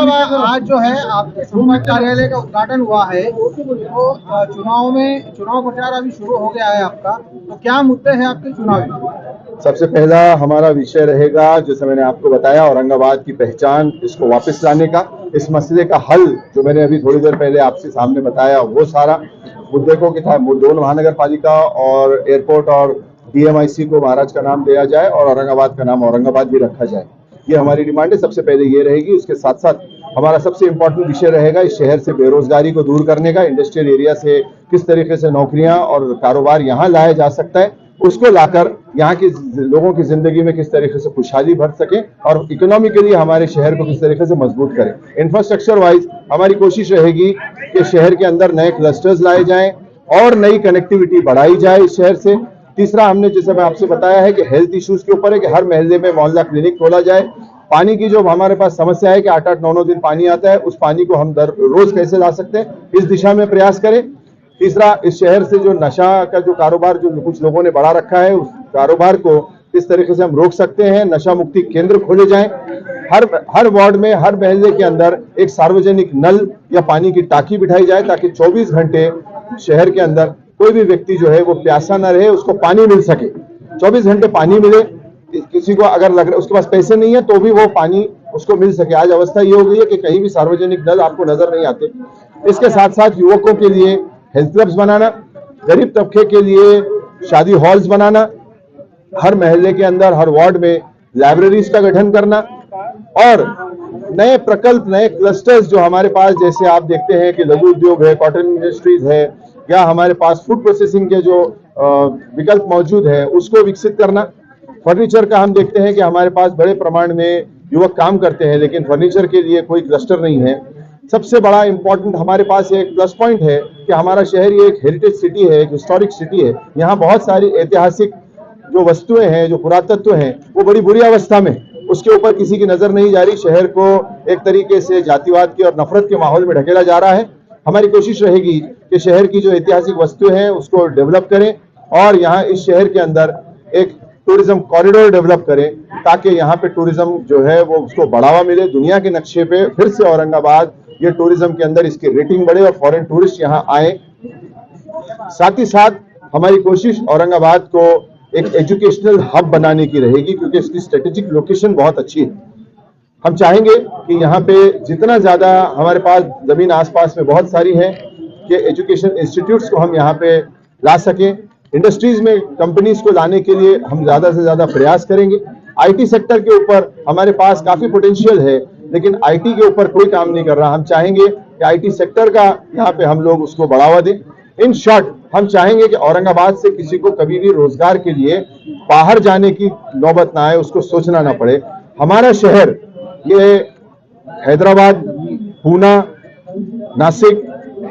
साहब, आज जो है आपके संपर्क कार्यालय का उद्घाटन हुआ है, तो चुनाव प्रचार अभी शुरू हो गया है आपका, तो क्या मुद्दे हैं आपके चुनावी? सबसे पहला हमारा विषय रहेगा, जैसे मैंने आपको बताया, औरंगाबाद की पहचान, इसको वापस लाने का, इस मसले का हल जो मैंने अभी थोड़ी देर पहले आपसे सामने बताया, वो सारा मुद्दे को कि था दोनों महानगर पालिका और एयरपोर्ट और डीएमआईसी को महाराज का नाम दिया जाए और औरंगाबाद का नाम औरंगाबाद भी रखा जाए। ये हमारी डिमांड है, सबसे पहले ये रहेगी। उसके साथ साथ हमारा सबसे इम्पोर्टेंट विषय रहेगा इस शहर से बेरोजगारी को दूर करने का, इंडस्ट्रियल एरिया से किस तरीके से नौकरियां और कारोबार यहाँ लाया जा सकता है, उसको लाकर यहाँ के लोगों की जिंदगी में किस तरीके से खुशहाली भर सके और इकोनॉमिकली हमारे शहर को किस तरीके से मजबूत करें। इंफ्रास्ट्रक्चर वाइज हमारी कोशिश रहेगी कि शहर के अंदर नए क्लस्टर्स लाए जाएं और नई कनेक्टिविटी बढ़ाई जाए इस शहर से। तीसरा, हमने जैसे मैं आपसे बताया है कि हेल्थ इश्यूज के ऊपर है कि हर मोहल्ले में मोहल्ला क्लिनिक खोला जाए। पानी की जो हमारे पास समस्या है कि 8-8, 9-9 दिन पानी आता है, उस पानी को हम रोज कैसे ला सकते हैं, इस दिशा में प्रयास करें। तीसरा, इस शहर से जो नशा का जो कारोबार जो कुछ लोगों ने बढ़ा रखा है, उस कारोबार को किस तरीके से हम रोक सकते हैं, नशा मुक्ति केंद्र खोले जाएं। हर वार्ड में, हर मोहल्ले के अंदर एक सार्वजनिक नल या पानी की टाकी बिठाई जाए ताकि 24 घंटे शहर के अंदर कोई भी व्यक्ति जो है वो प्यासा न रहे, उसको पानी मिल सके, 24 घंटे पानी मिले। किसी को अगर लग रहा है उसके पास पैसे नहीं है तो भी वो पानी उसको मिल सके। आज अवस्था ये हो गई है कि कहीं भी सार्वजनिक नल आपको नजर नहीं आते। इसके साथ साथ युवकों के लिए हेल्थ क्लब्स बनाना, गरीब तबके के लिए शादी हॉल्स बनाना, हर मोहल्ले के अंदर, हर वार्ड में लाइब्रेरीज का गठन करना और नए प्रकल्प, नए क्लस्टर्स जो हमारे पास, जैसे आप देखते हैं कि लघु उद्योग है, कॉटन इंडस्ट्रीज है, या हमारे पास फूड प्रोसेसिंग के जो विकल्प मौजूद है, उसको विकसित करना। फर्नीचर का हम देखते हैं कि हमारे पास बड़े प्रमाण में युवक काम करते हैं लेकिन फर्नीचर के लिए कोई क्लस्टर नहीं है। सबसे बड़ा इंपॉर्टेंट हमारे पास एक प्लस पॉइंट है कि हमारा शहर ये एक हेरिटेज सिटी है, एक हिस्टोरिक सिटी है। यहाँ बहुत सारी ऐतिहासिक जो वस्तुएं हैं, जो पुरातत्व हैं, वो बड़ी बुरी अवस्था में, उसके ऊपर किसी की नजर नहीं जा रही। शहर को एक तरीके से जातिवाद की और नफरत के माहौल में ढकेला जा रहा है। हमारी कोशिश रहेगी कि शहर की जो ऐतिहासिक वस्तुएं हैं उसको डेवलप करें और यहाँ इस शहर के अंदर एक टूरिज्म कॉरिडोर डेवलप करें ताकि यहाँ पे टूरिज्म जो है वो उसको बढ़ावा मिले। दुनिया के नक्शे पे फिर से औरंगाबाद ये टूरिज्म के अंदर इसकी रेटिंग बढ़े और फॉरेन टूरिस्ट यहाँ आए। साथ ही साथ हमारी कोशिश औरंगाबाद को एक एजुकेशनल हब बनाने की रहेगी क्योंकि इसकी स्ट्रेटेजिक लोकेशन बहुत अच्छी है। हम चाहेंगे कि यहाँ पे जितना ज्यादा हमारे पास जमीन आसपास में बहुत सारी है कि एजुकेशन इंस्टीट्यूट्स को हम यहाँ पे ला सकें। इंडस्ट्रीज में कंपनीज को लाने के लिए हम ज्यादा से ज्यादा प्रयास करेंगे। आईटी सेक्टर के ऊपर हमारे पास काफी पोटेंशियल है लेकिन आईटी के ऊपर कोई काम नहीं कर रहा। हम चाहेंगे कि आईटी सेक्टर का यहाँ पे हम लोग उसको बढ़ावा दें। इन शॉर्ट, हम चाहेंगे कि औरंगाबाद से किसी को कभी भी रोजगार के लिए बाहर जाने की नौबत ना आए, उसको सोचना ना पड़े। हमारा शहर ये हैदराबाद, पूना, नासिक,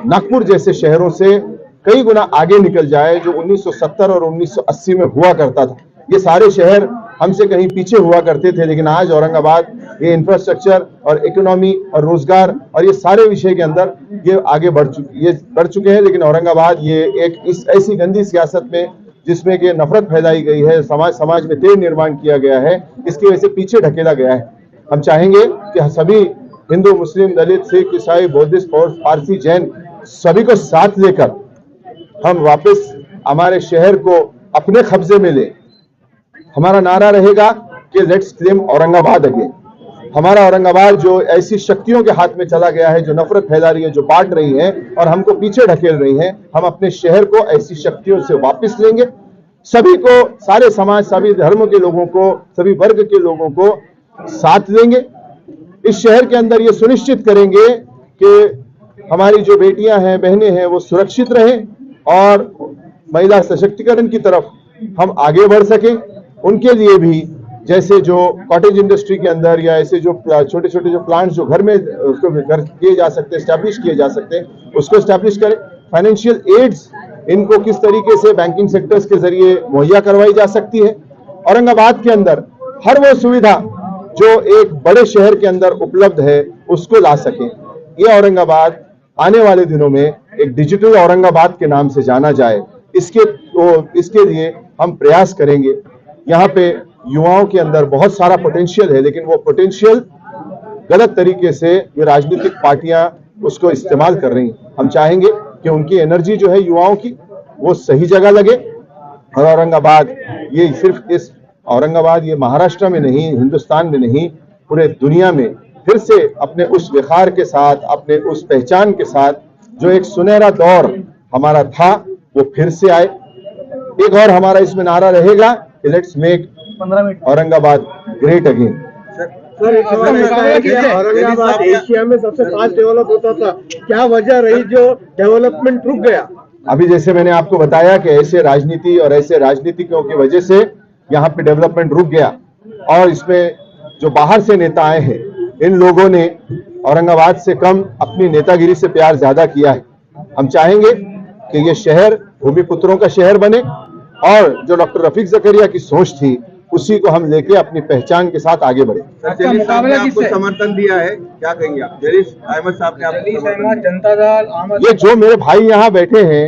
नागपुर जैसे शहरों से कई गुना आगे निकल जाए जो 1970 और 1980 में हुआ करता था। ये सारे शहर हमसे कहीं पीछे हुआ करते थे लेकिन आज औरंगाबाद ये इंफ्रास्ट्रक्चर और इकोनॉमी और रोजगार और ये सारे विषय के अंदर ये आगे बढ़ चुके हैं। लेकिन औरंगाबाद ये एक इस ऐसी गंदी सियासत में जिसमें कि नफरत फैलाई गई है, समाज में तेज निर्माण किया गया है, इसकी वजह से पीछे ढकेला गया है। हम चाहेंगे कि सभी हिंदू, मुस्लिम, दलित, सिख, ईसाई, बौद्धिस्ट, पारसी, जैन सभी को साथ लेकर हम वापस हमारे शहर को अपने कब्जे में ले। हमारा नारा रहेगा कि लेट्स क्लेम औरंगाबाद अगेन। हमारा औरंगाबाद जो ऐसी शक्तियों के हाथ में चला गया है जो नफरत फैला रही है, जो बांट रही है और हमको पीछे ढकेल रही है, हम अपने शहर को ऐसी शक्तियों से वापस लेंगे। सभी को, सारे समाज, सभी धर्मों के लोगों को, सभी वर्ग के लोगों को साथ लेंगे। इस शहर के अंदर ये सुनिश्चित करेंगे कि हमारी जो बेटियां हैं, बहनें हैं, वो सुरक्षित रहें और महिला सशक्तिकरण की तरफ हम आगे बढ़ सकें। उनके लिए भी जैसे जो कॉटेज इंडस्ट्री के अंदर या ऐसे जो छोटे छोटे जो प्लांट्स जो घर में उसको घर किए जा सकते हैं, स्टैब्लिश किए जा सकते हैं, उसको स्टैब्लिश करें। फाइनेंशियल एड्स इनको किस तरीके से बैंकिंग सेक्टर्स के जरिए मुहैया करवाई जा सकती है। औरंगाबाद के अंदर हर वो सुविधा जो एक बड़े शहर के अंदर उपलब्ध है उसको ला सकें। ये औरंगाबाद आने वाले दिनों में एक डिजिटल औरंगाबाद के नाम से जाना जाए, इसके लिए हम प्रयास करेंगे। यहाँ पे युवाओं के अंदर बहुत सारा पोटेंशियल है लेकिन वो पोटेंशियल गलत तरीके से ये राजनीतिक पार्टियां उसको इस्तेमाल कर रही हैं। हम चाहेंगे कि उनकी एनर्जी जो है युवाओं की वो सही जगह लगे और औरंगाबाद, ये सिर्फ इस औरंगाबाद, ये महाराष्ट्र में नहीं, हिंदुस्तान में नहीं, पूरे दुनिया में फिर से अपने उस विखार के साथ, अपने उस पहचान के साथ जो एक सुनहरा दौर हमारा था वो फिर से आए। एक और हमारा इसमें नारा रहेगा कि let's make Aurangabad great again. Sir, एक सवाल ऐसा है कि औरंगाबाद एशिया में सबसे फास्ट डेवलप होता था, क्या वजह रही जो डेवलपमेंट रुक गया? अभी जैसे मैंने आपको बताया कि ऐसे राजनीति और ऐसे राजनीतिकों की वजह से यहाँ पे डेवलपमेंट रुक गया और इसमें जो बाहर से नेता आए हैं, इन लोगों ने औरंगाबाद से कम अपनी नेतागिरी से प्यार ज्यादा किया है। हम चाहेंगे कि ये शहर भूमिपुत्रों का शहर बने और जो डॉक्टर रफीक ज़करिया की सोच थी उसी को हम लेके अपनी पहचान के साथ आगे बढ़े। जलील साहब ने आपको समर्थन दिया है, क्या कहेंगे आप? जलील अहमद साहब ने आपको जनता दल, ये जो मेरे भाई यहाँ बैठे हैं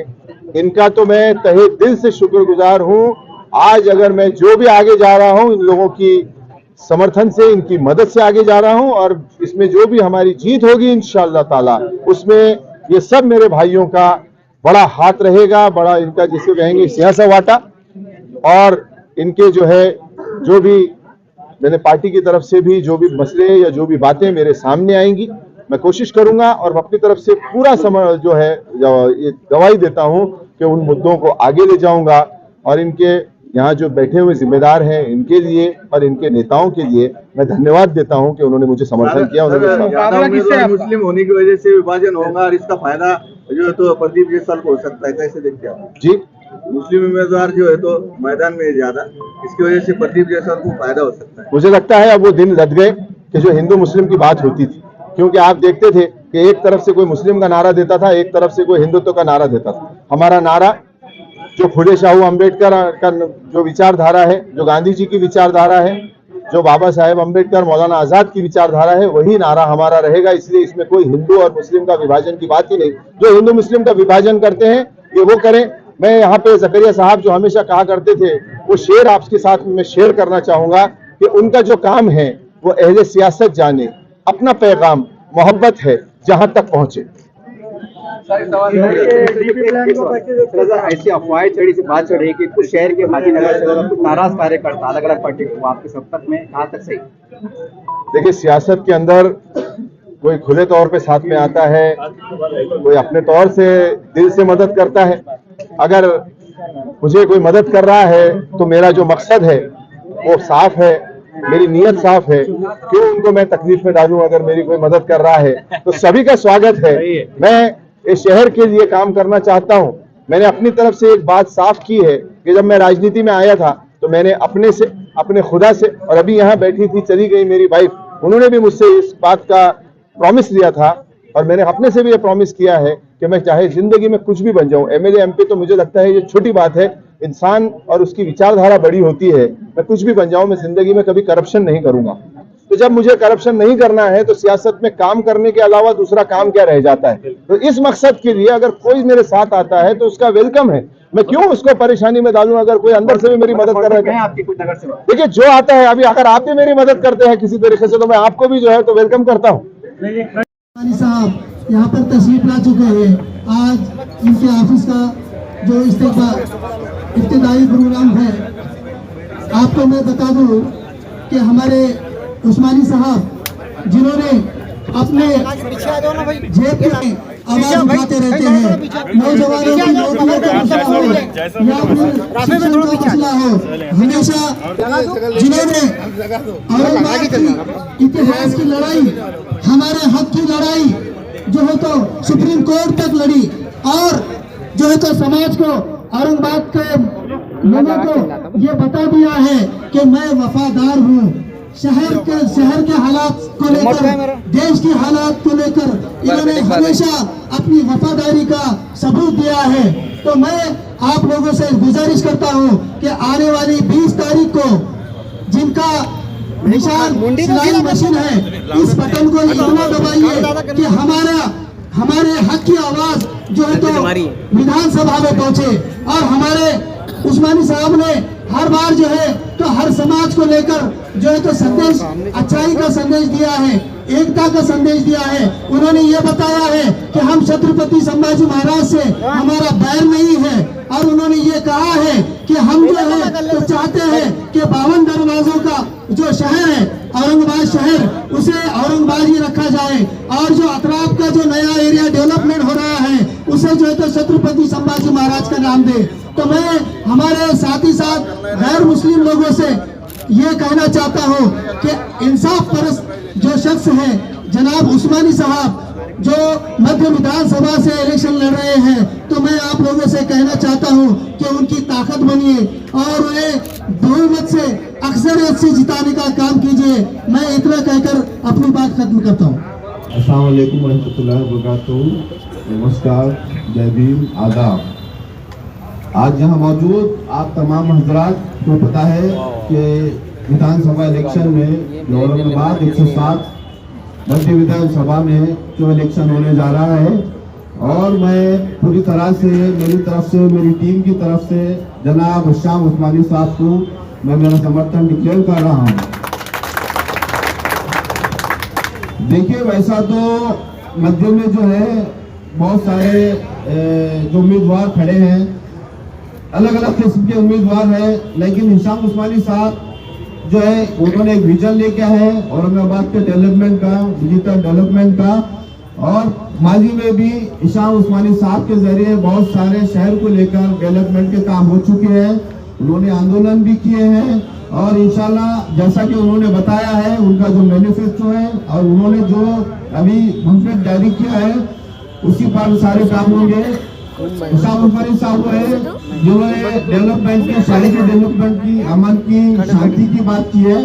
इनका तो मैं तहे दिल से शुक्रगुजार हूँ। आज अगर मैं जो भी आगे जा रहा हूँ इन लोगों की समर्थन से, इनकी मदद से आगे जा रहा हूँ और इसमें जो भी हमारी जीत होगी इंशाअल्लाह ताला उसमें ये सब मेरे भाइयों का बड़ा हाथ रहेगा, बड़ा इनका जिसे कहेंगे सियासा वाटा। और इनके जो है जो भी मैंने पार्टी की तरफ से भी जो भी मसले या जो भी बातें मेरे सामने आएंगी मैं कोशिश करूंगा और अपनी तरफ से पूरा जो है ये गवाही देता हूं कि उन मुद्दों को आगे ले जाऊंगा और इनके यहाँ जो बैठे हुए जिम्मेदार हैं इनके लिए और इनके नेताओं के लिए मैं धन्यवाद देता हूं कि उन्होंने मुझे समर्थन किया। उन्होंने मुस्लिम होने की वजह से विभाजन होगा और इसका फायदा जो है तो प्रदीप जायसवाल को हो सकता है, कैसे देखते हैं आप? जी, मुस्लिम उम्मीदवार जो है तो मैदान में ज्यादा, इसकी वजह से प्रदीप जायसवाल को फायदा हो सकता है। मुझे लगता है अब वो दिन लद गए कि जो हिंदू मुस्लिम की बात होती थी, क्योंकि आप देखते थे कि एक तरफ से कोई मुस्लिम का नारा देता था, एक तरफ से कोई हिंदुत्व का नारा देता था। हमारा नारा जो फुले शाहू अम्बेडकर का जो विचारधारा है, जो गांधी जी की विचारधारा है, जो बाबा साहेब अम्बेडकर मौलाना आजाद की विचारधारा है, वही नारा हमारा रहेगा। इसलिए इसमें कोई हिंदू और मुस्लिम का विभाजन की बात ही नहीं। जो हिंदू मुस्लिम का विभाजन करते हैं ये वो करें। मैं यहाँ पे ज़करिया साहब जो हमेशा कहा करते थे वो शेर आपके साथ में शेयर करना चाहूंगा कि उनका जो काम है वो अहले सियासत जाने, अपना पैगाम मोहब्बत है जहां तक पहुंचे। ऐसी अफवाहें चढ़ी से बात चढ़ रही कि कुछ शहर के माजीनगर से कुछ नाराज कार्यकर्ता अलग अलग पार्टी को आपके संपर्क में, कहाँ तक सही? देखिए, सियासत के अंदर कोई खुले तौर पे साथ में आता है, कोई अपने तौर से दिल से मदद करता है। अगर मुझे कोई मदद कर रहा है तो मेरा जो मकसद है वो साफ है, मेरी नीयत साफ है। क्यों उनको मैं तकलीफ में डालूं? अगर मेरी कोई मदद कर रहा है तो सभी का स्वागत है। मैं इस शहर के लिए काम करना चाहता हूं। मैंने अपनी तरफ से एक बात साफ की है कि जब मैं राजनीति में आया था तो मैंने अपने से, अपने खुदा से, और अभी यहाँ बैठी थी चली गई मेरी वाइफ, उन्होंने भी मुझसे इस बात का प्रॉमिस लिया था और मैंने अपने से भी ये प्रॉमिस किया है कि मैं चाहे जिंदगी में कुछ भी बन जाऊं, एमएलए एमपी तो मुझे लगता है ये छोटी बात है। इंसान और उसकी विचारधारा बड़ी होती है। मैं कुछ भी बन जाऊं, मैं जिंदगी में कभी करप्शन नहीं करूंगा। तो जब मुझे करप्शन नहीं करना है तो सियासत में काम करने के अलावा दूसरा काम क्या रह जाता है? तो इस मकसद के लिए अगर कोई मेरे साथ आता है तो उसका वेलकम है। मैं क्यों उसको परेशानी में डालूं अगर कोई अंदर से भी मेरी मदद कर रहा है? आपकी कुछ नगर से देखिए, जो आता है, अभी अगर आप भी मेरी मदद करते हैं किसी तरीके से तो मैं आपको भी जो है तो वेलकम करता हूँ। साहब यहाँ पर तशरीफ ला चुके हैं। आज इनके ऑफिस का जो इब्तिदाई प्रोग्राम है, आपको मैं बता दूं कि हमारे उस्मानी साहब जिन्होंने अपने जेब में आवाज उठाते रहते हैं, नौजवानों की नौकरियों का मसला हो या फिर शिक्षण का मसला हो, हमेशा जिन्होंने औरंगाबाद की इतिहास की लड़ाई, हमारे हक की लड़ाई जो है तो सुप्रीम कोर्ट तक लड़ी और जो है तो समाज को, औरंगाबाद के लोगों को ये बता दिया है कि मैं वफादार हूँ। शहर के हालात को लेकर, देश के हालात को लेकर इन्होंने हमेशा अपनी वफादारी का सबूत दिया है। तो मैं आप लोगों से गुजारिश करता हूं कि आने वाली 20 तारीख को जिनका निशान सिलाई मशीन है, इस बटन को इतना दबाइए कि हमारे हक की आवाज जो है तो विधानसभा में पहुंचे। और हमारे उस्मानी साहब ने हर बार जो है तो हर समाज को लेकर जो है तो संदेश, अच्छाई का संदेश दिया है। एकता का संदेश दिया है। उन्होंने ये बताया है कि हम छत्रपति संभाजी महाराज से हमारा बैर नहीं है, और उन्होंने ये कहा है कि हम जो है तो चाहते हैं कि 52 दरवाजों का जो शहर है औरंगाबाद शहर, उसे औरंगाबाद ही रखा जाए, और जो अतराफ का जो नया एरिया डेवलपमेंट हो रहा है उसे जो है तो छत्रपति संभाजी महाराज का नाम दे। तो मैं हमारे साथ ही साथ गैर मुस्लिम लोगों से ये कहना चाहता हूँ कि इंसाफ परस्त जो शख्स है जनाब उस्मानी साहब, जो मध्य विधानसभा से इलेक्शन लड़ रहे हैं, तो मैं आप लोगों से कहना चाहता हूं कि उनकी ताकत बनिए और उन्हें बहुमत से अक्सरियत से जिताने का काम कीजिए। मैं इतना कहकर अपनी बात खत्म करता हूं। अस्सलाम वालेकुम रहमतुल्लाहि व बरकातहू। नमस्कार, जय भीम, आदाब। आज यहाँ मौजूद आप तमाम हजरात को पता है कि विधानसभा इलेक्शन में औरंगाबाद 107 मध्य विधानसभा में जो इलेक्शन होने जा रहा है, और मैं पूरी तरह से मेरी तरफ से, मेरी टीम की तरफ से जनाब शाम उस्मानी साहब को मैं मेरा समर्थन डिक्लेयर कर रहा हूँ। देखिए, वैसा तो मध्य में जो है बहुत सारे जो उम्मीदवार खड़े हैं, अलग अलग किस्म के उम्मीदवार हैं, लेकिन हिशाम उस्मानी साहब जो है उन्होंने एक विजन लेके है औरंगाबाद के डेवलपमेंट का, डिजिटल डेवलपमेंट का, और माजी में भी हिशाम उस्मानी साहब के जरिए बहुत सारे शहर को लेकर डेवलपमेंट के काम हो चुके हैं। उन्होंने आंदोलन भी किए हैं, और इंशाल्लाह जैसा कि उन्होंने बताया है उनका जो मैनिफेस्टो है और उन्होंने जो अभी बुकलेट जारी किया है उसी पर सारे काम होंगे। हिशाम उस्मानी साहब है जिन्होंने डेवलपमेंट की, शहरी के डेवलपमेंट की, अमन की, शांति की बात की है।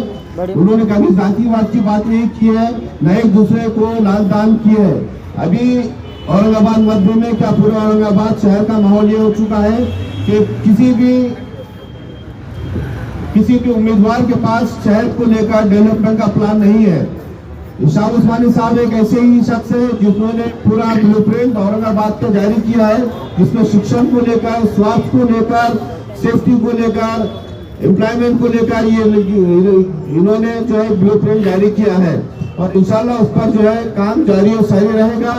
उन्होंने कभी जातिवाद की बात नहीं की है, न एक दूसरे को लाल दान किए है। अभी औरंगाबाद मध्य में क्या पूरे औरंगाबाद शहर का माहौल ये हो चुका है कि किसी भी उम्मीदवार के पास शहर को लेकर डेवलपमेंट का प्लान नहीं है। हिशाम उस्मानी साहब एक ऐसे ही शख्स है जिन्होंने पूरा ब्लूप्रिंट औरंगाबाद का जारी किया है, जिसमें शिक्षण को लेकर, स्वास्थ्य को लेकर, सेफ्टी को लेकर, एम्प्लॉयमेंट को लेकर ये इन्होंने जो है ब्लूप्रिंट जारी किया है, और इंशाल्लाह उस पर जो है काम जारी और सही रहेगा।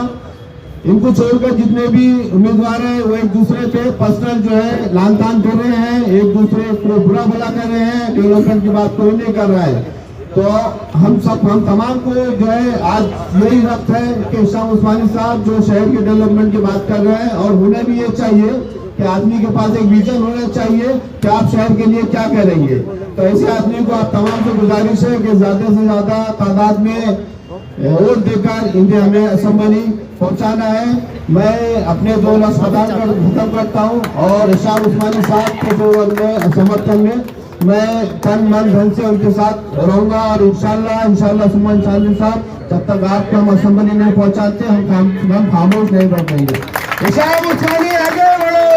इनको छोड़कर जितने भी उम्मीदवार हैं वो एक दूसरे पे पर्सनल जो है लान तान कर रहे हैं, एक दूसरे को बुरा भला कर रहे हैं, डेवलपमेंट की बात कोई नहीं कर रहा है। तो हम तमाम को जो है आज यही रब्त है कि हिशाम उस्मानी साहब जो शहर के डेवलपमेंट की बात कर रहे हैं, और उन्हें भी ये चाहिए कि आदमी के पास एक विजन होना चाहिए कि आप शहर के लिए क्या करेंगे। तो ऐसे आदमी को आप तमाम से गुजारिश है कि ज्यादा से ज्यादा तादाद में वोट देकर इन्हें हमें असेंबली पहुंचाना है। मैं अपने दो अस्पताल पर खत्म करता हूं, और हिशाम उस्मानी साहब के जो समर्थन में मैं तन मन धन से उनके साथ रहूंगा, और इंशाल्लाह सुमन चांदी साहब जब तक आपको हम असेंबली नहीं पहुंचाते हम खामोश नहीं बैठेंगे। हिशाम उस्मानी आगे बढ़ो,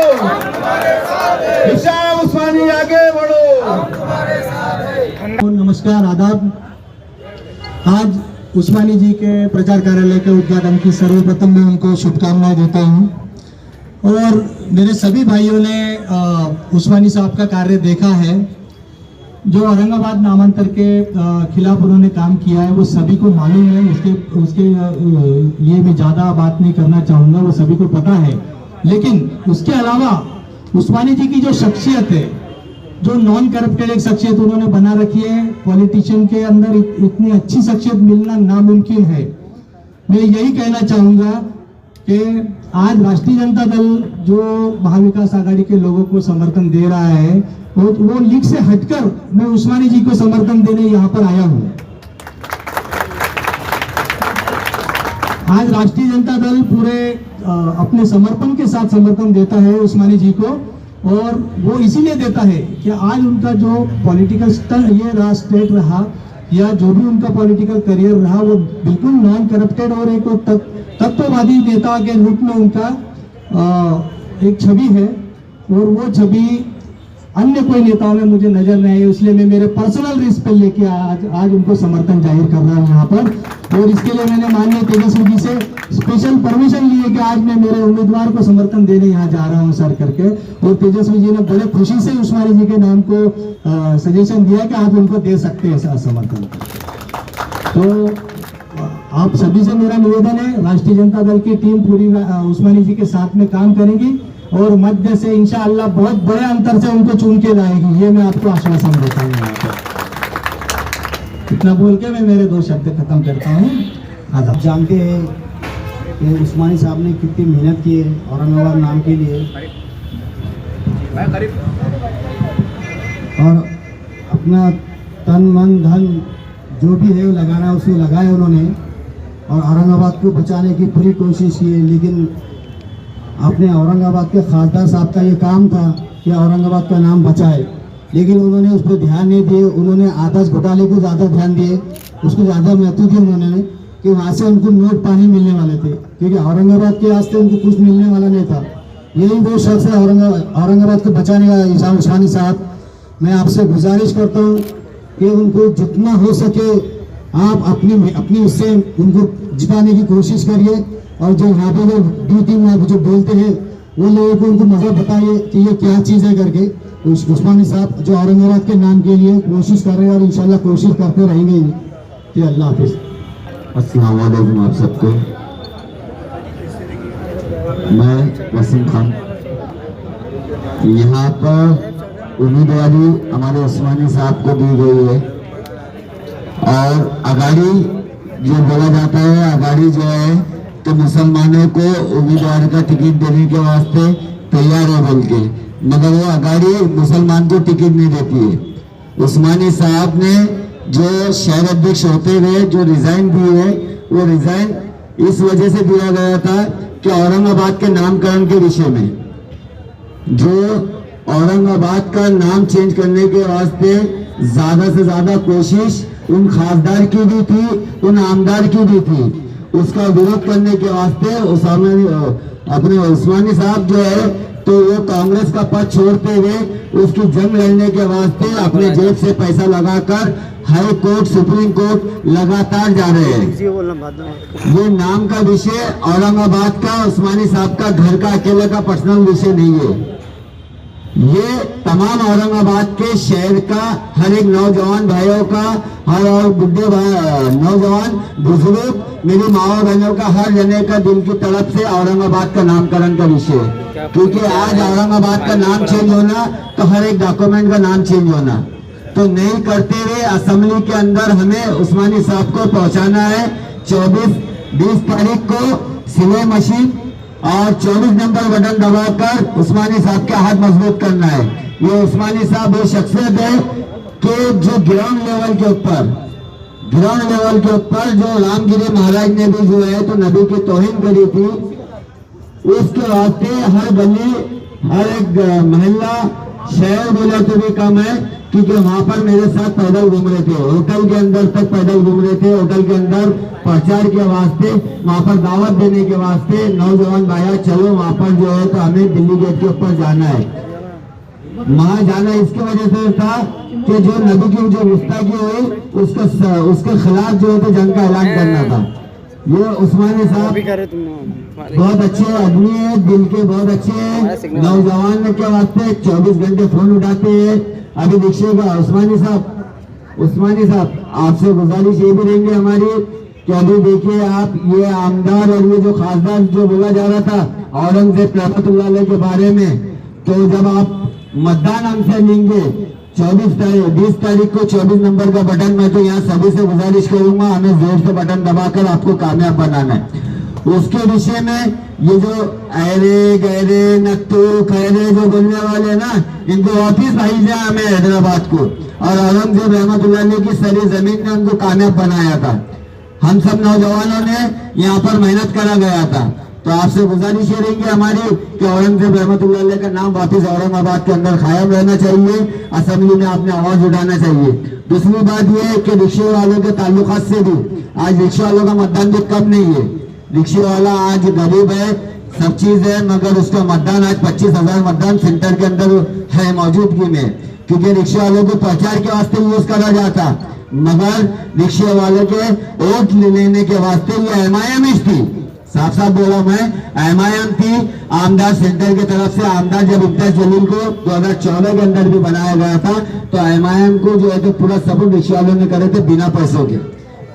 हिशाम उस्मानी आगे बढ़ो। नमस्कार, आदाब। आज उस्मानी जी के प्रचार कार्यालय के उद्घाटन की सर्वप्रथम मैं उनको शुभकामनाएं देता हूं, और मेरे सभी भाइयों ने उस्मानी साहब का कार्य देखा है। जो औरंगाबाद नामांतर के खिलाफ उन्होंने काम किया है वो सभी को मालूम है, उसके लिए मैं ज़्यादा बात नहीं करना चाहूँगा, वो सभी को पता है। लेकिन उसके अलावा उस्मानी जी की जो शख्सियत है, जो नॉन करप्टेड एक शख्सियत उन्होंने बना रखी है, पॉलिटिशियन के अंदर इतनी अच्छी शख्सियत मिलना नामुमकिन है। मैं यही कहना चाहूँगा कि आज राष्ट्रीय जनता दल जो महाविकास आघाड़ी के लोगों को समर्थन दे रहा है, वो लीग से हटकर मैं उस्मानी जी को समर्थन देने यहाँ पर आया हूँ। आज राष्ट्रीय जनता दल पूरे अपने समर्पण के साथ समर्थन देता है उस्मानी जी को, और वो इसीलिए देता है कि आज उनका जो पॉलिटिकल ये रहा, स्टेट रहा, या जो भी उनका पॉलिटिकल करियर रहा, वो बिल्कुल नॉन करप्टेड और एक तत्ववादी नेता के रूप में उनका एक छवि है, और वो छवि अन्य कोई नेताओं में मुझे नजर नहीं आई। इसलिए मैं मेरे पर्सनल रिस्क पे लेके आज उनको समर्थन जाहिर कर रहा हूँ यहाँ पर, और इसके लिए मैंने माननीय तेजस्वी जी से स्पेशल परमिशन ली है कि आज मैं मेरे उम्मीदवार को समर्थन देने यहाँ जा रहा हूँ सर करके, और तेजस्वी जी ने बड़े खुशी से उस्मानी जी के नाम को सजेशन दिया कि आप उनको दे सकते हैं समर्थन। तो आप सभी से मेरा निवेदन है, राष्ट्रीय जनता दल की टीम पूरी उस्मानी जी के साथ में काम करेगी और मध्य से इंशाअल्लाह बहुत बड़े अंतर से उनको चुन के लाएगी, ये मैं आपको आश्वासन देता हूँ। यहाँ पर इतना बोल के मैं मेरे 2 शब्द खत्म करता हूँ। आप जानते हैं कि उस्मानी साहब ने कितनी मेहनत की है औरंगाबाद नाम के लिए, और अपना तन मन धन जो भी है लगाना है उसे लगाया उन्होंने, और औरंगाबाद को बचाने की पूरी कोशिश की है। लेकिन अपने औरंगाबाद के खासदार साहब का ये काम था कि औरंगाबाद का नाम बचाए, लेकिन उन्होंने उस पर ध्यान नहीं दिए। उन्होंने आदर्श घोटाले को ज़्यादा ध्यान दिए, उसको ज़्यादा महत्व दिया उन्होंने कि वहाँ से उनको नोट पानी मिलने वाले थे, क्योंकि औरंगाबाद के वास्ते उनको कुछ मिलने वाला नहीं था। यही 2 शख्स है औरंगाबाद को बचाने का, ईशान उस्मानी साहब। मैं आपसे गुजारिश करता हूँ कि उनको जितना हो सके आप अपनी उससे उनको जिताने की कोशिश करिए, और जो यहाँ पे लोग 2-3 जो बोलते हैं वो लोगों को उनको मज़ा बताइए कि ये क्या चीज़ है करके। उस्मानी साहब जो औरंगाबाद के नाम के लिए कोशिश कर रहे हैं और इंशाल्लाह कोशिश करते रहेंगे ही। कि अल्लाह हाफिज़। अस्सलाम वालेकुम आप सबको। मैं वसीम खान, यहाँ पर उम्मीदवारी हमारे उस्मानी साहब को दी गई है, और अगाड़ी जो बोला जाता है, अगाड़ी जो है तो मुसलमानों को उम्मीदवार का टिकट देने के वास्ते तैयार है बोल के, मगर वो अगाड़ी मुसलमान को टिकट नहीं देती है। उस्मानी साहब ने जो शहर अध्यक्ष होते हुए जो रिजाइन दिए है, वो रिजाइन इस वजह से दिया गया था कि औरंगाबाद के नामकरण के विषय में, जो औरंगाबाद का नाम चेंज करने के वास्ते ज्यादा से ज्यादा कोशिश उन खासदार की भी थी, उन आमदार की भी थी। उसका विरोध करने के वास्ते अपने उस्मानी साहब जो है तो वो कांग्रेस का पद छोड़ते हुए उसकी जंग लड़ने के वास्ते अपने जेब से पैसा लगाकर हाई कोर्ट, सुप्रीम कोर्ट लगातार जा रहे हैं। ये नाम का विषय औरंगाबाद का, उस्मानी साहब का घर का अकेले का पर्सनल विषय नहीं है। ये तमाम औरंगाबाद के शहर का हर एक नौजवान भाइयों का, हर और बुढ़े नौजवान बुजुर्ग, मेरी माओ बहनों का, हर जने का दिल की तड़प से औरंगाबाद का नामकरण का विषय है। क्योंकि आज औरंगाबाद का नाम चेंज होना तो हर एक डॉक्यूमेंट का नाम चेंज होना, तो नहीं करते हुए असेंबली के अंदर हमें उस्मानी साहब को पहुंचाना है। 20 तारीख को सिलाई मशीन और 24 नंबर बटन दबाकर उस्मानी साहब के हाथ मजबूत करना है। ये उस्मानी साहब वो शख्सियत है कि जो ग्राउंड लेवल के ऊपर जो रामगिरी महाराज ने भी जो है तो नबी की तौहीन करी थी, उसके वास्ते हर गली, हर एक मोहल्ला, शहर बोले तो भी कम है, क्योंकि वहां पर मेरे साथ पैदल घूम रहे थे, होटल के अंदर तक पैदल घूम रहे थे। होटल के अंदर प्रचार के वास्ते, वहां पर दावत देने के वास्ते, नौजवान भाइया चलो वहां पर जो है तो हमें दिल्ली गेट के ऊपर जाना है। वहां जाना इसकी वजह से था कि जो नबी की जो गुस्ताखी हुई उसके खिलाफ जो है तो जंग का ऐलान करना था। ये उस्मानी साहब बहुत अच्छे आदमी है, दिल के बहुत अच्छे हैं, नौजवान के वास्ते 24 घंटे फोन उठाते हैं। अभी देखिएगा उस्मानी साहब आपसे गुजारिश ये भी रहेंगे हमारी कि अभी देखिए आप, ये आमदार और ये जो खासदार जो बोला जा रहा था औरंगजेब रहमतुल्लाह अलैह के बारे में, तो जब आप मतदान हमसे लेंगे 20 तारीख को 24 नंबर का बटन, मैं तो यहाँ सभी से गुजारिश करूंगा हमें जोर से बटन दबाकर आपको कामयाब बनाना है। उसके विषय में ये जो अरे गहरे नक्तू खैरे जो बोलने वाले ना, इनको वापिस भेजा हमें हैदराबाद को, और औरंगजेब रहमतुल्लाह अलैह की सारी जमीन ने उनको कामयाब बनाया था। हम सब नौजवानों ने यहाँ पर मेहनत करा गया था, तो आपसे गुजारिश ये रहेंगे हमारी कि औरंगजेब रहमतुल्लाह अलैह का नाम वापिस औरंगाबाद के अंदर कायम रहना चाहिए, असेंबली में आपने आवाज उठाना चाहिए। दूसरी बात यह है कि रिक्शे वालों के ताल्लुकात से भी आज रिक्शे वालों का मतदान भी कम नहीं है। रिक्शे वाला आज गरीब है, सब चीज है, मगर उसका मतदान आज 25,000 मतदान सेंटर के अंदर है मौजूदगी में, क्योंकि रिक्शे वालों को प्रचार के वास्ते यूज करा जाता, मगर रिक्शे वाले के वोट लेने के वास्ते ये MIM थी। साफ साफ बोला मैं, MIM थी। आमदार सेंटर की तरफ से आमदार जब इम्तियाज जलील को 2014 के अंदर भी बनाया गया था, तो MIM को जो है तो पूरा सपोर्ट रिक्शे वालों ने करे थे बिना पैसों के।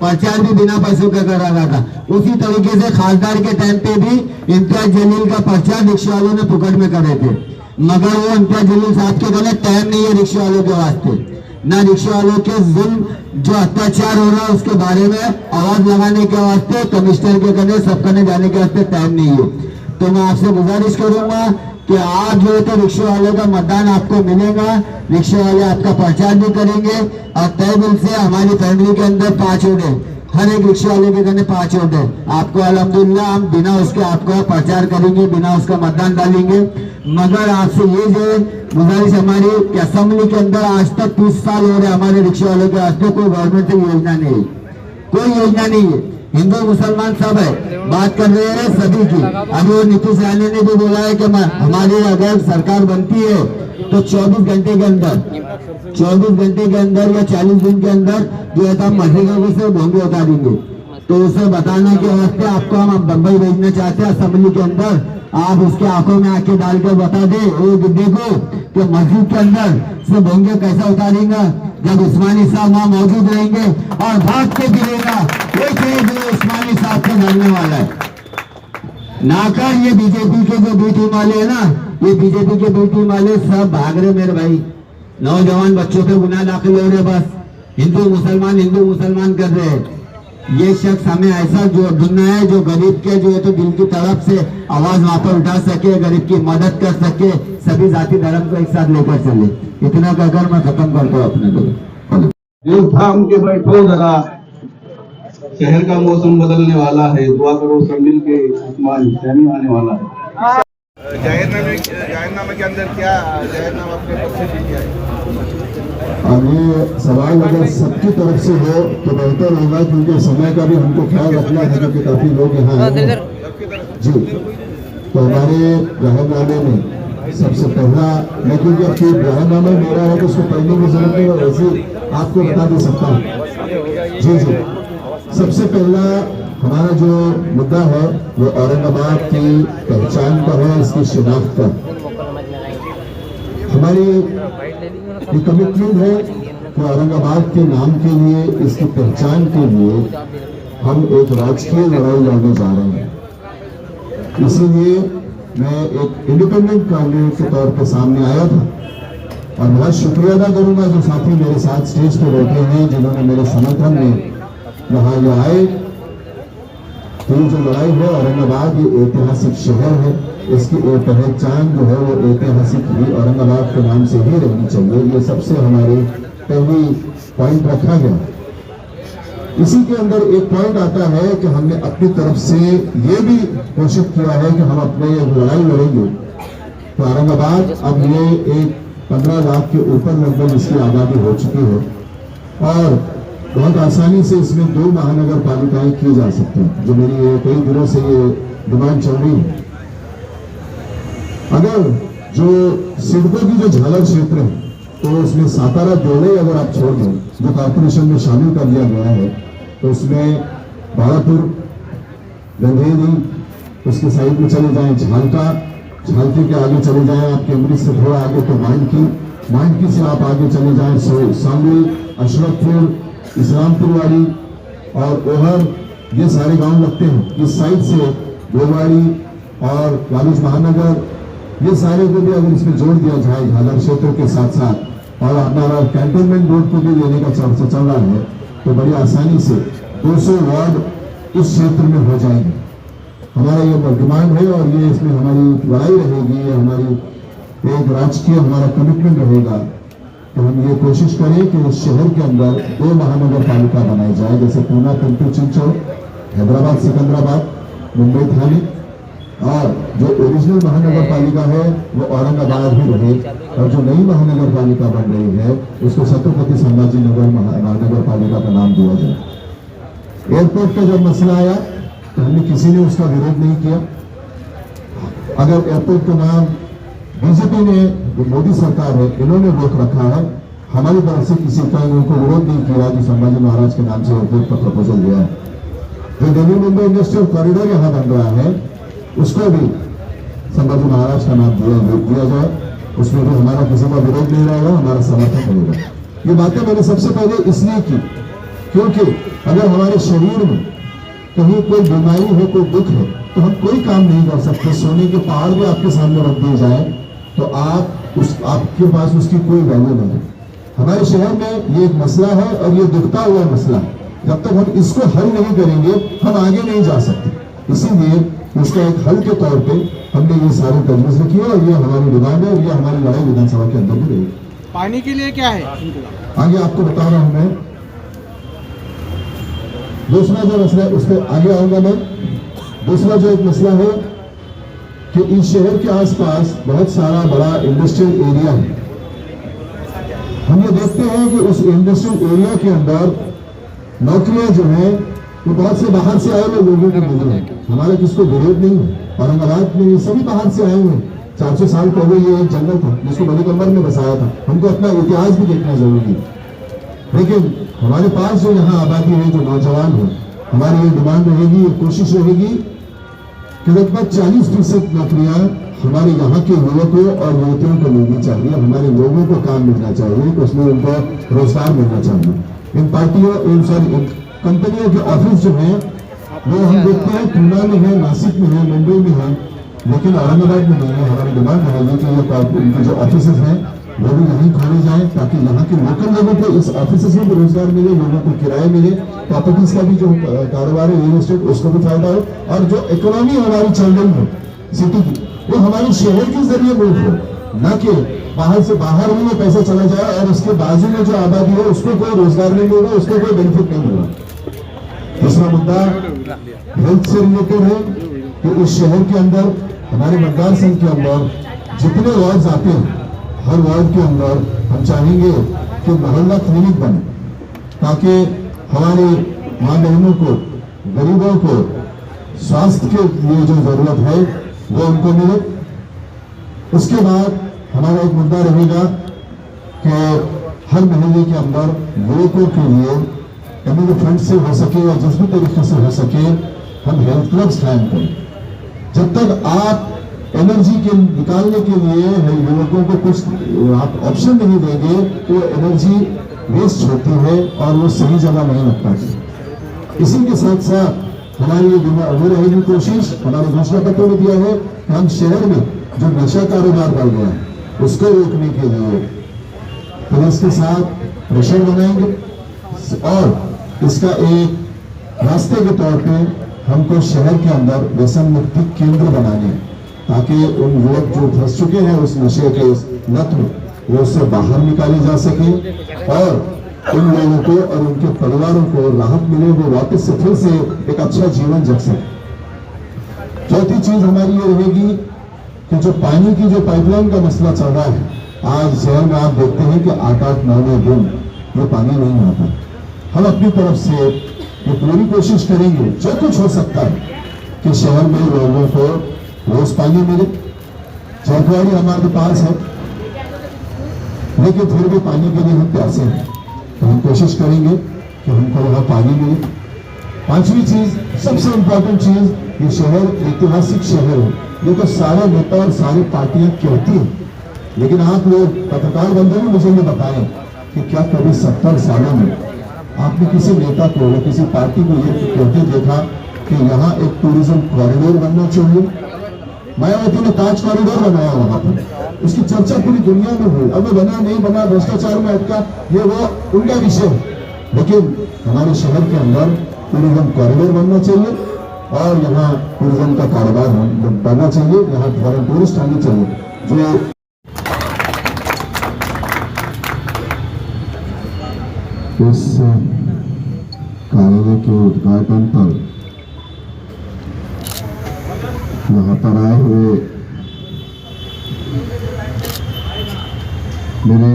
प्रचार भी बिना पैसों का करा रहा था। उसी तरीके से खासदार के टाइम पे भी इम्तियाज जलील का प्रचार रिक्शा वालों ने फुकट में करे थे, मगर वो इम्तियाज जलील साहब के गले टाइम नहीं है रिक्शा वालों के वास्ते, ना रिक्शा वालों के जुल्म जो अत्याचार हो रहा है उसके बारे में आवाज लगाने के वास्ते कमिश्नर के गले सब करने जाने के वास्ते टाइम नहीं है। तो मैं आपसे गुजारिश करूंगा कि आज जो है तो रिक्शा वाले का मतदान आपको मिलेगा, रिक्शा वाले आपका प्रचार भी करेंगे और तय दिल से हमारी फैमिली के अंदर 5 वोट है, हर एक रिक्शा वाले के कहने 5 वोट है। आपको अल्हम्दुलिल्लाह हम बिना उसके आपका प्रचार करेंगे, बिना उसका मतदान डालेंगे। मगर आपसे ये जो गुजारिश हमारी कि असेंबली के अंदर आज तक 30 साल हो रहे हमारे रिक्शा वालों के वास्ते कोई गवर्नमेंट से योजना नहीं है, कोई योजना नहीं है। हिंदू मुसलमान सब है, बात कर रहे हैं सभी की। अभी वो नीतीश राणे ने भी बोला है कि हमारी अगर सरकार बनती है तो 24 घंटे के अंदर 24 घंटे के अंदर या 40 दिन के अंदर जो है हम महीनों से भोंगे उतार देंगे। तो उसे बताने के वास्ते आपको हम बम्बई भेजना चाहते हैं असेंबली के अंदर, आप उसके आंखों में आंखें डालकर बता दे वो देखो कि मस्जिद के अंदर से भोंगे कैसा उतारेगा जब उस्मानी साहब वहां मौजूद रहेंगे और भाग के गिरेगा एक जो उस्मानी साहब को डरने वाला है। नाकर ये बीजेपी के जो बी टीम वाले है ना, ये बीजेपी के बी टीम वाले सब भाग रहे मेरे भाई, नौजवान बच्चों पे गुनाह दाखिल हो रहे, बस हिंदू मुसलमान कर रहे हैं। ये शख्स हमें ऐसा जो ढूंढना है जो गरीब के जो है तो दिल की तरफ से आवाज वहां पर उठा सके, गरीब की मदद कर सके, सभी जाति धर्म को एक साथ लेकर चले। इतना कहकर मैं खत्म करता हूँ अपने को। थाम के बैठो जरा, शहर का मौसम बदलने वाला है, दुआ करो सब मिल के आसमान सहमी आने वाला है। जाहिरनामे के अंदर क्या जाहिरनामा अपने पक्ष से दिया है? अब ये सवाल अगर सबकी तरफ से हो तो बेहतर होगा, क्योंकि समय का भी हमको ख्याल रखना है क्योंकि काफी लोग यहाँ आए हैं जी। तो हमारे जाहिरनामे में सबसे पहला, मैं क्योंकि अब जाहिरनामा मेरा है तो उसको पढ़ने की जरूरत नहीं, और वैसे आपको बता दे सकता हूँ जी जी। सबसे पहला हमारा जो मुद्दा है वो औरंगाबाद की पहचान का है, इसकी शिनाख्त का। हमारी ये कमिटमेंट है कि औरंगाबाद के नाम के लिए, इसकी पहचान के लिए हम एक राजकीय लड़ाई लड़ने जा रहे हैं। इसीलिए मैं एक इंडिपेंडेंट कैंडिडेट के तौर पर सामने आया था और बहुत शुक्रिया अदा करूंगा जो साथी मेरे साथ स्टेज पर बैठे हैं, जिन्होंने मेरे समर्थन में यहाँ ये आए। तो जो लड़ाई है औरंगाबाद ये ऐतिहासिक शहर है, इसकी पहचान जो है वो ऐतिहासिक ही औरंगाबाद के नाम से ही रहनी चाहिए। ये सबसे हमारी पहली पॉइंट रखा गया। इसी के अंदर एक पॉइंट आता है कि हमने अपनी तरफ से ये भी कोशिश किया है कि हम अपने लड़ाई लड़ेंगे तो औरंगाबाद अब ये एक 15 लाख के ऊपर लगभग इसकी आबादी हो चुकी है और बहुत आसानी से इसमें 2 महानगर पालिकाएं की जा सकती हैं, जो मेरी कई दिनों से ये डिमांड चल रही है। अगर जो सिडको की जो झालर क्षेत्र है तो उसमें सातारा जोड़े अगर आप छोड़ दें, जो कॉर्पोरेशन में शामिल कर दिया गया है, तो उसमें भाड़ापुर, गंधेरी, उसके साइड में चले जाएं झालकी के आगे चले जाएं आप कैम्ब्रिज से थोड़ा आगे तो मांडकी से आप आगे चले जाएं सांगली, अशरफपुर, इस्लामपुर वाली और ओहर, ये सारे गांव लगते हैं। इस साइड से गोवाड़ी और वालूज महानगर, ये सारे को भी अगर इसमें जोड़ दिया जाए झालर क्षेत्र के साथ साथ और हमारा कैंटोनमेंट रोड को भी लेने का चर्चा चल रहा है, तो बड़ी आसानी से 200 वार्ड इस क्षेत्र में हो जाएंगे। हमारा ये डिमांड है और ये इसमें हमारी लड़ाई रहेगी, ये हमारी एक राजकीय हमारा कमिटमेंट रहेगा कि हम ये कोशिश करें कि उस शहर के अंदर 2 महानगर पालिका बनाई जाए, जैसे पूना पिंटू चिंचोड़, हैदराबाद सिकंदराबाद, मुंबई थाने, और जो ओरिजिनल महानगर पालिका है वो औरंगाबाद ही रहे और जो नई महानगर पालिका बन रही है उसको छत्रपति संभाजी नगर महानगर पालिका का नाम दिया जाए। एयरपोर्ट का जब मसला आया तो हमने किसी ने उसका विरोध नहीं किया। अगर एयरपोर्ट का नाम बीजेपी ने, जो मोदी सरकार है, इन्होंने रोक रखा है, हमारी तरफ से किसी का उनको विरोध नहीं किया जो संभाजी महाराज के नाम से एयरपोर्ट का प्रपोजल दिया है। जो दिल्ली मुंबई इंडस्ट्रियल कॉरिडोर यहाँ बन रहा है उसको भी संभाजी महाराज का नाम दिया जाए, उसमें भी हमारा किसी का विरोध नहीं रहेगा, हमारा समर्थन रहेगा। ये बातें मैंने सबसे पहले इसलिए की क्योंकि अगर हमारे शरीर में कहीं कोई बीमारी है, कोई दुख है, तो हम कोई काम नहीं कर सकते। सोने के पहाड़ भी आपके सामने रख दिए जाए तो आपके पास उसकी कोई वैल्यू नहीं है। हमारे शहर में ये एक मसला है और ये दुखता हुआ मसला है। जब तक हम इसको हल नहीं करेंगे हम आगे नहीं जा सकते। इसीलिए इसका एक हल के तौर पे हमने ये सारी तजवीज़ रखी है और ये हमारी डिमांड है और ये हमारी लड़ाई विधानसभा के अंदर भी रहेगी। पानी के लिए क्या है? आगे आपको बता रहा हूं मैं। दूसरा जो मसला है उस पर आगे आऊंगा मैं। दूसरा जो एक मसला है कि इस शहर के आसपास बहुत सारा बड़ा इंडस्ट्रियल एरिया है। हम ये देखते हैं कि उस इंडस्ट्रियल एरिया के अंदर नौकरियां जो है वो बहुत से बाहर से आए हुए लोगों को मिली है। हमारा किसको विरोध नहीं है। औरंगाबाद में ये सभी बाहर से आए हुए हैं। 400 साल पहले ये एक जंगल था जिसको मलिक अंबर ने बसाया था। हमको अपना इतिहास भी देखना जरूरी है। लेकिन हमारे पास जो यहाँ आबादी है, जो नौजवान है, हमारी ये डिमांड रहेगी, ये कोशिश रहेगी कि लगभग 40% नौकरियां हमारे यहाँ के युवकों और युवतियों को मिलनी चाहिए। हमारे लोगों को काम मिलना चाहिए, उसमें उनको रोजगार मिलना चाहिए। इन पार्टियों इन कंपनियों के ऑफिस जो है वो हम देखते हैं पूना में है, नासिक में है, मुंबई में है, लेकिन औरंगाबाद में नहीं है। हमारी डिमांड रहेगी कि ये इनके जो ऑफिस हैं वो भी यहीं खोले जाए ताकि यहाँ के लोकल लोगों को इस ऑफिस में भी रोजगार मिले, लोगों को किराए मिले, प्रॉपर्टीज का भी जो कारोबार है रियल एस्टेट उसको भी फायदा हो और जो इकोनॉमी हमारी चल रही है सिटी की वो हमारे शहर के जरिए मूव हो, न कि बाहर से बाहर ही वो पैसा चला जाए और उसके बाजू में जो आबादी है उसको कोई रोजगार नहीं मिलेगा, उसको कोई बेनिफिट नहीं मिलेगा। दूसरा मुद्दा हेल्थ से रिलेटेड है कि इस शहर के अंदर हमारे मतदार संघ के अंदर जितने वार्ड आते हैं हर वार्ड के अंदर हम चाहेंगे कि मोहल्ला क्लिनिक बने ताकि हमारे माँ बहनों को, गरीबों को स्वास्थ्य के लिए जो जरूरत है वो उनको मिले। उसके बाद हमारा एक मुद्दा रहेगा कि हर महीने के अंदर युवकों के लिए एमएलए फंड से हो सके या जिस भी तरीके से हो सके हम हेल्थ क्लब्स कायम करें। जब तक आप एनर्जी के निकालने के लिए युवकों को कुछ आप ऑप्शन नहीं देंगे तो एनर्जी वेस्ट होती है और वो सही जगह नहीं लग पाती। इसी के साथ साथ हमारी ये वो रहेगी कोशिश, हमारे घोषणा पत्र में दिया है कि हम शहर में जो नशा कारोबार बढ़ गया है उसको रोकने के लिए पुलिस के साथ प्रेशर बनाएंगे और इसका एक रास्ते के तौर पे हमको शहर के अंदर व्यसन मुक्ति केंद्र बनाने ताकि उन युवक जो फंस चुके हैं उस नशे के उस लत में वो उससे बाहर निकाले जा सके और उन लोगों को और उनके परिवारों को राहत मिले, वो वापस से फिर से एक अच्छा जीवन जी सके। चौथी चीज हमारी ये रहेगी कि जो पानी की जो पाइपलाइन का मसला चल रहा है, आज शहर में आप देखते हैं कि 8-8, 9-9 दिन ये पानी नहीं आता। हम अपनी तरफ से ये पूरी कोशिश करेंगे जो कुछ हो सकता है कि शहर में लोगों को रोज पानी मिले। जलवाड़ी हमारे पास है लेकिन फिर भी पानी के लिए हम प्यासे हैं, तो हम कोशिश करेंगे कि हमको वहां पानी मिले। पांचवी चीज, सबसे इंपॉर्टेंट चीज, ये शहर ऐतिहासिक शहर है। ये तो सारे नेता और सारी पार्टियां कहती हैं, लेकिन आप लोग पत्रकार बंधु ने मुझे ये बताएं कि क्या कभी 70 सालों में आपने किसी नेता को या किसी पार्टी को ये कहते देखा कि यहाँ एक टूरिज्म कॉरिडोर बनना चाहिए? मायावती ने ताज कॉरिडोर बनाया वहां पर, उसकी चर्चा पूरी दुनिया में हुई। अब बना नहीं बना, भ्रष्टाचार में अटका, ये वो उनका विषय है, लेकिन हमारे शहर के अंदर टूरिज्म कॉरिडोर बनना चाहिए और यहाँ टूरिज्म का कारोबार बनना चाहिए, यहाँ फॉरेन टूरिस्ट आने चाहिए। जो इस कार्यालय के उद्घाटन पर यहाँ पर आए हुए मेरे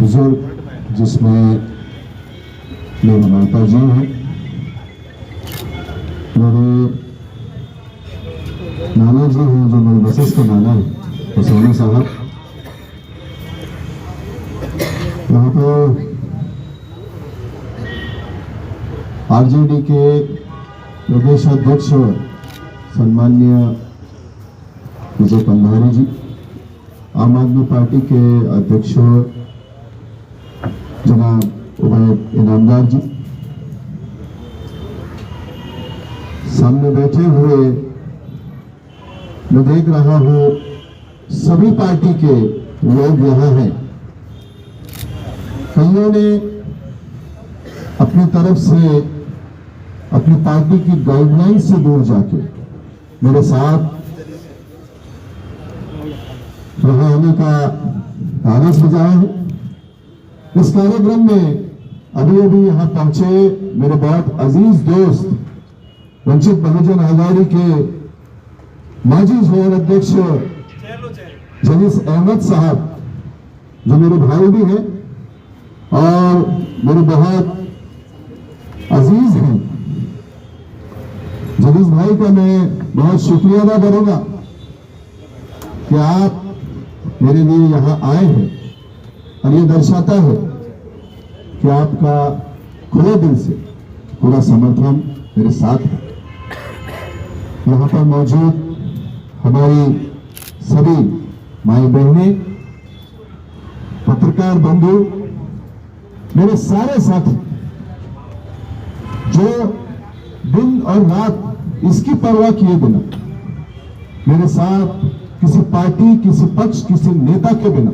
बुजुर्ग, जिसमें मेरी माता जी हैं, मेरे नाना जी हैं जो मेरे मिसेस के नाना हैं, हुसैन साहब, यहाँ पर आरजेडी के प्रदेश अध्यक्ष सम्माननीय विजय कंधारी जी, आम आदमी पार्टी के अध्यक्ष जनाब उबैद इनामदार जी, सामने बैठे हुए मैं देख रहा हूं सभी पार्टी के लोग यहाँ हैं। कईयों ने अपनी तरफ से अपनी पार्टी की गाइडलाइन से दूर जाके मेरे साथ यहाँ आने का कागज बजाया है। इस कार्यक्रम में अभी अभी यहाँ पहुंचे मेरे बहुत अजीज दोस्त वंचित बहुजन आघाड़ी के माजी जोन अध्यक्ष जलीस अहमद साहब, जो मेरे भाई भी हैं और मेरे बहुत अजीज हैं। जलीस भाई का मैं बहुत शुक्रिया अदा करूंगा कि आप मेरे लिए यहाँ आए हैं, और ये दर्शाता है कि आपका खुले दिल से पूरा समर्थन मेरे साथ है। यहाँ पर मौजूद हमारी सभी माई बहनें, पत्रकार बंधु, मेरे सारे साथी जो दिन और रात इसकी परवाह किए बिना मेरे साथ किसी पार्टी, किसी पक्ष, किसी नेता के बिना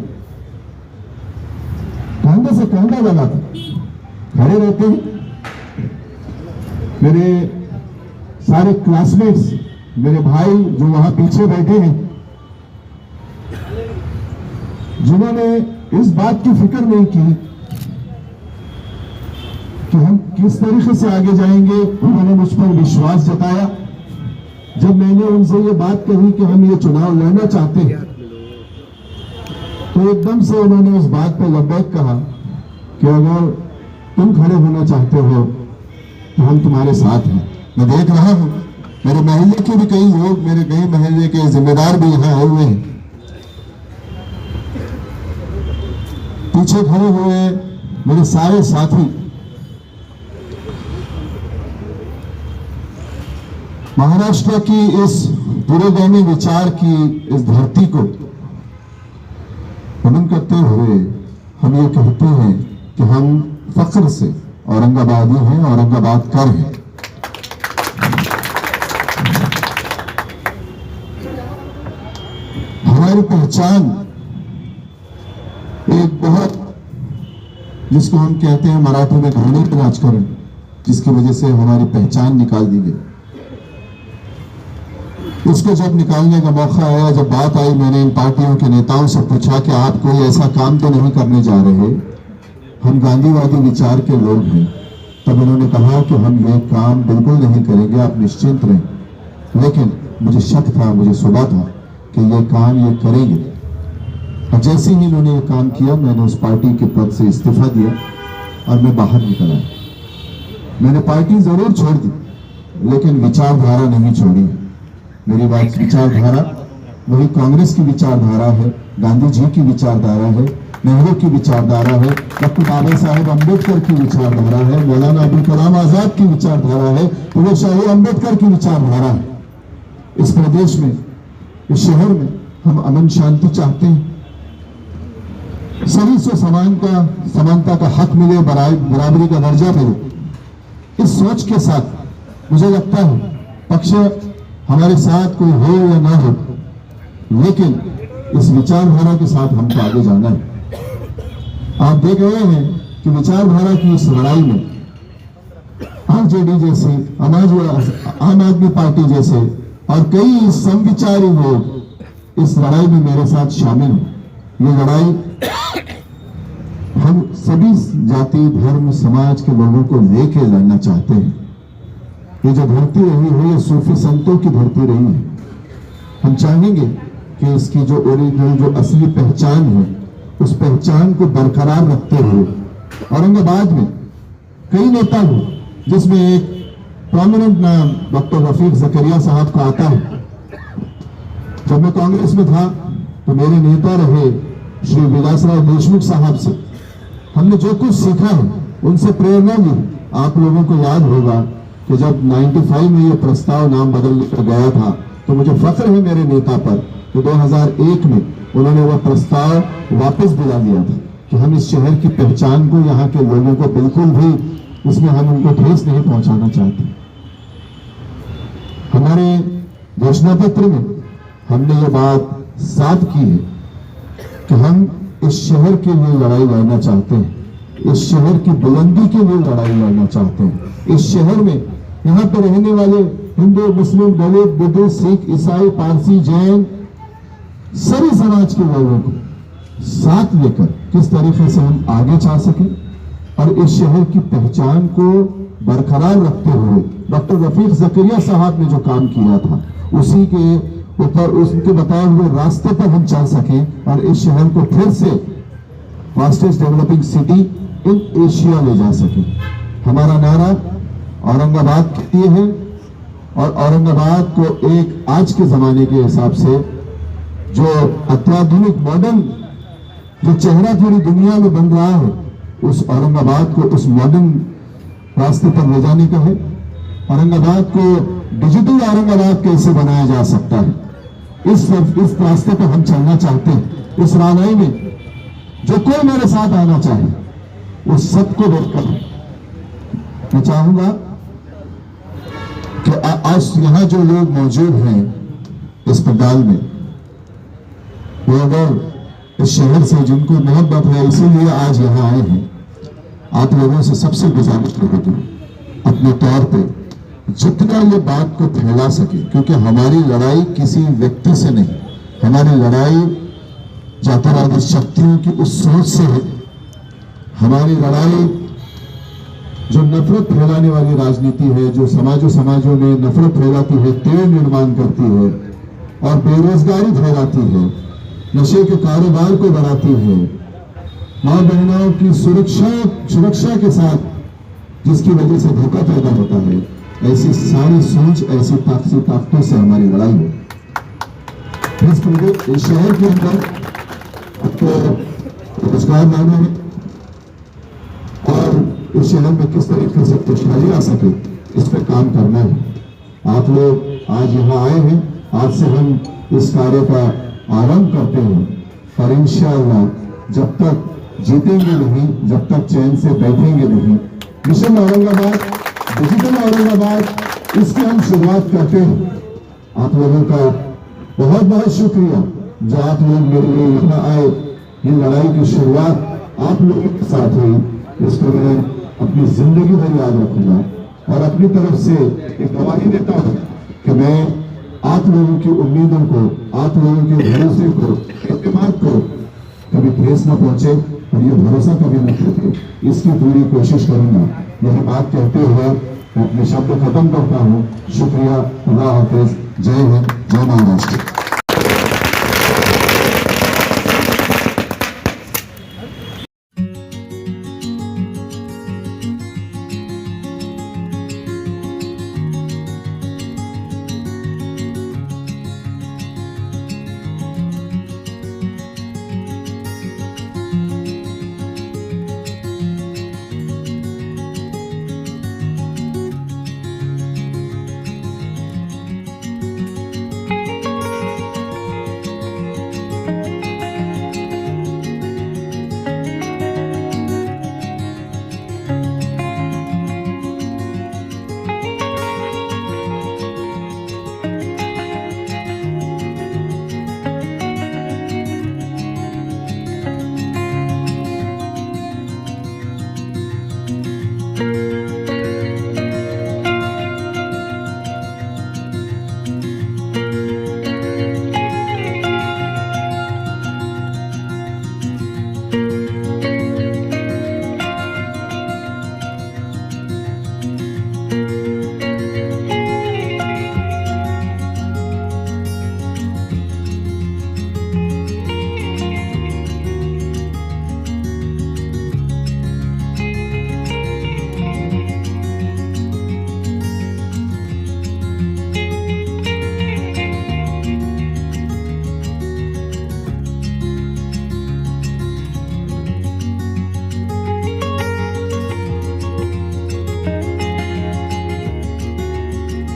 कंधे से कंधा लगा खड़े रहते हैं। मेरे सारे क्लासमेट्स, मेरे भाई जो वहां पीछे बैठे हैं, जिन्होंने इस बात की फिक्र नहीं की कि हम किस तरीके से आगे जाएंगे, उन्होंने मुझ पर विश्वास जताया। जब मैंने उनसे ये बात कही कि हम ये चुनाव लड़ना चाहते हैं, तो एकदम से उन्होंने उस बात पर लब्बैक कहा कि अगर तुम खड़े होना चाहते हो तो हम तुम्हारे साथ हैं। मैं देख रहा हूं मेरे महल्ले के भी कई लोग, मेरे कई महल्ले के जिम्मेदार भी यहाँ आए हुए हैं। पीछे खड़े हुए मेरे सारे साथी, महाराष्ट्र की इस दूरगामी विचार की इस धरती को नमन करते हुए हम ये कहते हैं कि हम फख्र से औरंगाबादी हैं, औरंगाबाद कर हैं। हमारी पहचान एक बहुत, जिसको हम कहते हैं मराठी में घृणित राजकारण, जिसकी वजह से हमारी पहचान निकाल दी गई। उसको जब निकालने का मौका आया, जब बात आई, मैंने इन पार्टियों के नेताओं से पूछा कि आप कोई ऐसा काम तो नहीं करने जा रहे, हम गांधीवादी विचार के लोग हैं। तब उन्होंने कहा कि हम ये काम बिल्कुल नहीं करेंगे, आप निश्चिंत रहें। लेकिन मुझे शक था, मुझे सुबह था कि ये काम ये करेंगे। और जैसे ही इन्होंने ये काम किया, मैंने उस पार्टी के पद से इस्तीफा दिया और मैं बाहर निकल आया। मैंने पार्टी जरूर छोड़ दी, लेकिन विचारधारा नहीं छोड़ी। मेरी बात विचारधारा वही कांग्रेस की विचारधारा है, गांधी जी की विचारधारा है, नेहरू की विचारधारा है, डॉक्टर बाबा साहेब अम्बेडकर की विचारधारा है, मौलाना अबुल कलाम आजाद की विचारधारा है, फूले शाह अम्बेडकर की विचारधारा है। इस प्रदेश में, इस शहर में हम अमन शांति चाहते हैं, सभी से समानता का हक मिले, बराबरी का दर्जा मिले। इस सोच के साथ मुझे लगता है पक्ष हमारे साथ कोई हो या ना हो, लेकिन इस विचारधारा के साथ हमको आगे जाना है। आप देख रहे हैं कि विचारधारा की इस लड़ाई में आरजेडी जैसे, आम आदमी पार्टी जैसे और कई समविचारी लोग इस लड़ाई में मेरे साथ शामिल हैं। ये लड़ाई हम सभी जाति, धर्म, समाज के लोगों को लेके लड़ना चाहते हैं। ये जो धरती रही है, ये सूफी संतों की धरती रही है। हम चाहेंगे कि इसकी जो ओरिजिनल, जो असली पहचान है, उस पहचान को बरकरार रखते हुए औरंगाबाद में कई नेता हुए, जिसमें एक प्रोमिनेंट नाम डॉक्टर रफीक जकरिया साहब का आता है। जब मैं कांग्रेस में था तो मेरे नेता रहे श्री विलासराव देशमुख साहब से हमने जो कुछ सीखा है, उनसे प्रेरणा ली। आप लोगों को याद होगा कि जब 95 में ये प्रस्ताव नाम बदलने का गया था, तो मुझे फख्र है मेरे नेता पर कि 2001 में उन्होंने वह प्रस्ताव वापस दिला दिया था। कि हम इस शहर की पहचान को, यहाँ के लोगों को बिल्कुल भी इसमें हम उनको ठेस नहीं पहुंचाना चाहते। हमारे घोषणा पत्र में हमने ये बात साफ की है कि हम इस शहर के लिए लड़ाई लड़ना चाहते हैं, इस शहर की बुलंदी के लिए लड़ाई लड़ना चाहते हैं। इस शहर में यहाँ पर रहने वाले हिंदू, मुस्लिम, दलित, बुद्धिस्ट, सिख, ईसाई, पारसी, जैन, सभी समाज के लोगों को साथ लेकर किस तरीके से हम आगे चल सके और इस शहर की पहचान को बरकरार रखते हुए डॉक्टर रफीक ज़करिया साहब ने जो काम किया था उसी के ऊपर, उसके बताए हुए रास्ते पर हम चल सकें और इस शहर को फिर से fastest developing city in Asia ले जा सके। हमारा नारा औरंगाबाद के लिए है और औरंगाबाद को एक आज के जमाने के हिसाब से जो अत्याधुनिक मॉडर्न जो चेहरा पूरी दुनिया में बन रहा है, उस औरंगाबाद को उस मॉडर्न रास्ते पर ले जाने का है। औरंगाबाद को डिजिटल औरंगाबाद कैसे बनाया जा सकता है, इस रास्ते पर हम चलना चाहते हैं। इस राहनुमाई में जो कोई मेरे साथ आना चाहे उस सबको देखकर मैं चाहूंगा कि आज यहाँ जो लोग मौजूद हैं इस पंडाल में, वो अगर इस शहर से जिनको मोहब्बत है इसीलिए आज यहाँ आए हैं, आप लोगों से सबसे गुजारिश रहेगी अपने तौर पे जितना ये बात को फैला सके, क्योंकि हमारी लड़ाई किसी व्यक्ति से नहीं, हमारी लड़ाई जातिवादी शक्तियों की उस सोच से है। हमारी लड़ाई जो नफरत फैलाने वाली राजनीति है, जो समाजों में नफरत फैलाती है, तेड़ निर्माण करती है और बेरोजगारी फैलाती है, नशे के कारोबार को बढ़ाती है, मां बहनों की सुरक्षा के साथ जिसकी वजह से धोखा पैदा होता है, ऐसी सारी सोच, ऐसी ताकतों से हमारी लड़ाई है। इस शहर के अंदर आपको रोजगार लाना है और इस शहर में किस तरीके से खुशहाली आ सके, इस पर काम करना है। आप लोग आज यहाँ आए हैं, आज से हम इस कार्य का आरंभ करते हैं और इंशाअल्लाह जब तक जीतेंगे नहीं, जब तक चैन से बैठेंगे नहीं, मिशन औरंगाबाद, डिजिटल औरंगाबाद, इसकी हम शुरुआत करते हैं। आप लोगों का बहुत बहुत शुक्रिया जो आप लोग मेरे लिए यहाँ आए। ये लड़ाई की शुरुआत आप लोगों के साथ हुई, इसको मैं अपनी जिंदगी भर याद रखूंगा और अपनी तरफ से एक गवाही देता हूँ कि मैं आप लोगों की उम्मीदों को, आप लोगों के भरोसे को, एतमाद को कभी ठेस न पहुंचे और ये भरोसा कभी न टूटे, इसकी पूरी कोशिश करूंगा। यही बात कहते हुए मैं अपने शब्द खत्म करता हूँ। शुक्रिया, अल्लाह हाफिज, जय हिंद, जय महाराष्ट्र।